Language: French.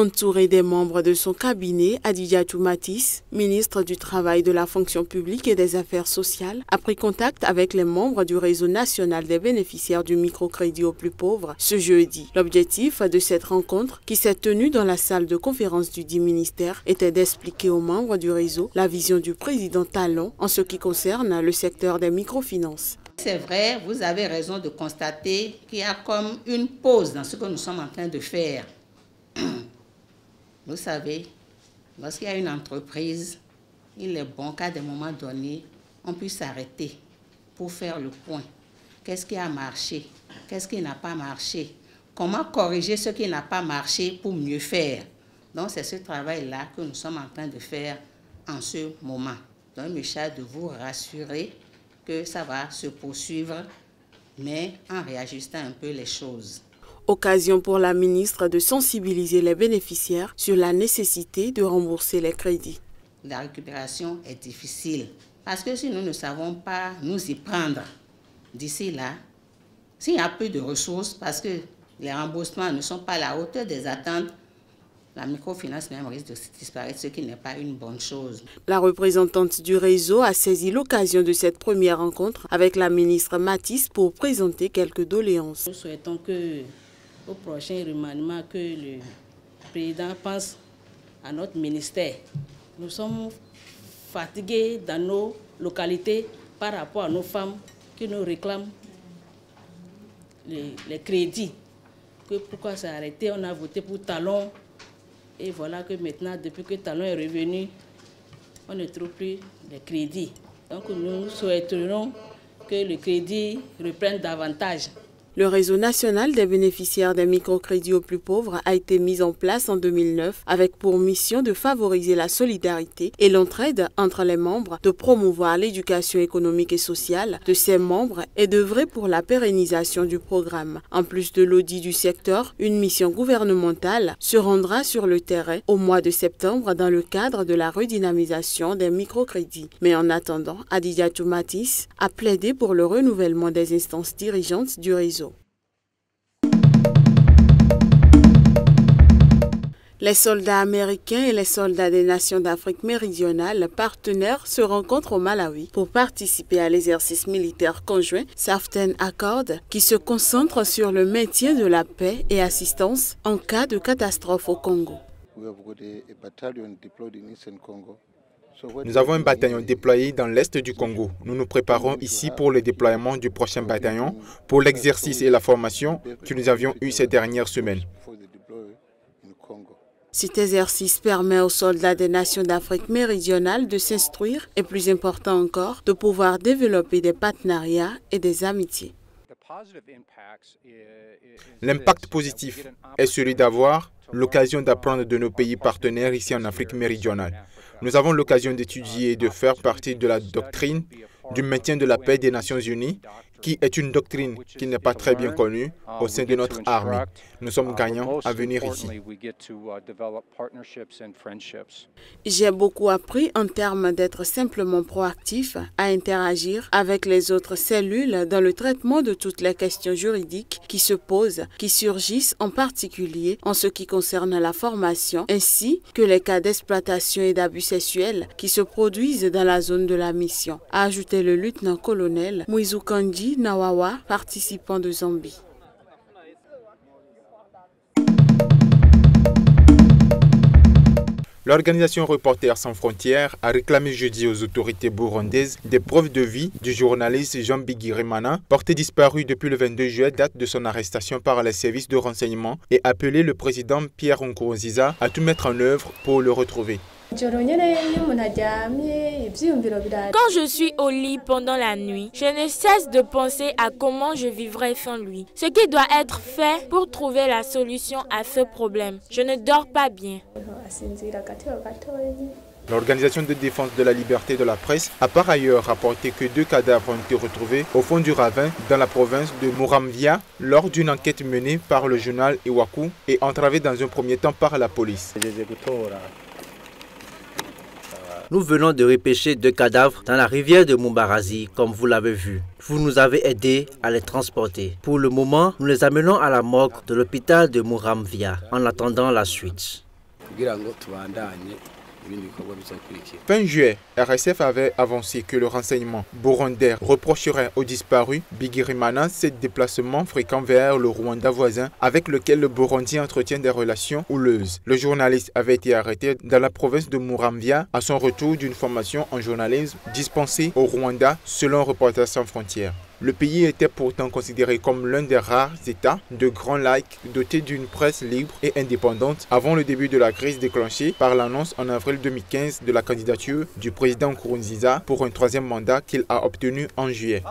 Entouré des membres de son cabinet, Adidiatou Matisse, ministre du Travail, de la Fonction publique et des Affaires sociales, a pris contact avec les membres du réseau national des bénéficiaires du microcrédit aux plus pauvres ce jeudi. L'objectif de cette rencontre, qui s'est tenue dans la salle de conférence du dit ministère, était d'expliquer aux membres du réseau la vision du président Talon en ce qui concerne le secteur des microfinances. C'est vrai, vous avez raison de constater qu'il y a comme une pause dans ce que nous sommes en train de faire. Vous savez, lorsqu'il y a une entreprise, il est bon qu'à des moments donnés, on puisse s'arrêter pour faire le point. Qu'est-ce qui a marché? Qu'est-ce qui n'a pas marché? Comment corriger ce qui n'a pas marché pour mieux faire? Donc, c'est ce travail-là que nous sommes en train de faire en ce moment. Donc, il me charge de vous rassurer que ça va se poursuivre, mais en réajustant un peu les choses. Occasion pour la ministre de sensibiliser les bénéficiaires sur la nécessité de rembourser les crédits. La récupération est difficile parce que si nous ne savons pas nous y prendre d'ici là, s'il y a peu de ressources parce que les remboursements ne sont pas à la hauteur des attentes, la microfinance même risque de disparaître, ce qui n'est pas une bonne chose. La représentante du réseau a saisi l'occasion de cette première rencontre avec la ministre Matisse pour présenter quelques doléances. Nous souhaitons que au prochain remaniement, que le président pense à notre ministère. Nous sommes fatigués dans nos localités par rapport à nos femmes qui nous réclament les crédits. Que pourquoi c'est arrêté? On a voté pour Talon et voilà que maintenant, depuis que Talon est revenu, on ne trouve plus les crédits. Donc nous souhaiterions que le crédit reprenne davantage. Le réseau national des bénéficiaires des microcrédits aux plus pauvres a été mis en place en 2009 avec pour mission de favoriser la solidarité et l'entraide entre les membres, de promouvoir l'éducation économique et sociale de ses membres et d'œuvrer pour la pérennisation du programme. En plus de l'audit du secteur, une mission gouvernementale se rendra sur le terrain au mois de septembre dans le cadre de la redynamisation des microcrédits. Mais en attendant, Adidiatou Matisse a plaidé pour le renouvellement des instances dirigeantes du réseau. Les soldats américains et les soldats des nations d'Afrique méridionale partenaires se rencontrent au Malawi pour participer à l'exercice militaire conjoint Saften Accord qui se concentre sur le maintien de la paix et assistance en cas de catastrophe au Congo. Nous avons un bataillon déployé dans l'est du Congo. Nous nous préparons ici pour le déploiement du prochain bataillon, pour l'exercice et la formation que nous avions eu ces dernières semaines. Cet exercice permet aux soldats des nations d'Afrique méridionale de s'instruire et, plus important encore, de pouvoir développer des partenariats et des amitiés. L'impact positif est celui d'avoir l'occasion d'apprendre de nos pays partenaires ici en Afrique méridionale. Nous avons l'occasion d'étudier et de faire partie de la doctrine du maintien de la paix des Nations Unies, qui est une doctrine qui n'est pas très bien connue au sein de notre armée. Nous sommes gagnants à venir ici. J'ai beaucoup appris en termes d'être simplement proactif, à interagir avec les autres cellules dans le traitement de toutes les questions juridiques qui se posent, qui surgissent en particulier en ce qui concerne la formation, ainsi que les cas d'exploitation et d'abus sexuels qui se produisent dans la zone de la mission, a ajouté le lieutenant-colonel Mwizu Kandi Nawawa, participant de Zambie. L'organisation Reporters sans frontières a réclamé jeudi aux autorités burundaises des preuves de vie du journaliste Jean Bigirimana, porté disparu depuis le 22 juillet, date de son arrestation par les services de renseignement, et appelé le président Pierre Nkurunziza à tout mettre en œuvre pour le retrouver. Quand je suis au lit pendant la nuit, je ne cesse de penser à comment je vivrai sans lui. Ce qui doit être fait pour trouver la solution à ce problème. Je ne dors pas bien. L'Organisation de défense de la liberté de la presse a par ailleurs rapporté que 2 cadavres ont été retrouvés au fond du ravin dans la province de Muramvya lors d'une enquête menée par le journal Iwaku et entravée dans un premier temps par la police. Nous venons de repêcher 2 cadavres dans la rivière de Mumbarazi, comme vous l'avez vu. Vous nous avez aidés à les transporter. Pour le moment, nous les amenons à la morgue de l'hôpital de Muramvya en attendant la suite. Fin juillet, RSF avait avancé que le renseignement burundais reprocherait aux disparus Bigirimana ses déplacements fréquents vers le Rwanda voisin avec lequel le Burundi entretient des relations houleuses. Le journaliste avait été arrêté dans la province de Muramvya à son retour d'une formation en journalisme dispensée au Rwanda selon Reporters sans frontières. Le pays était pourtant considéré comme l'un des rares États de Grand Lac dotés d'une presse libre et indépendante avant le début de la crise déclenchée par l'annonce en avril 2015 de la candidature du président Nkurunziza pour un troisième mandat qu'il a obtenu en juillet.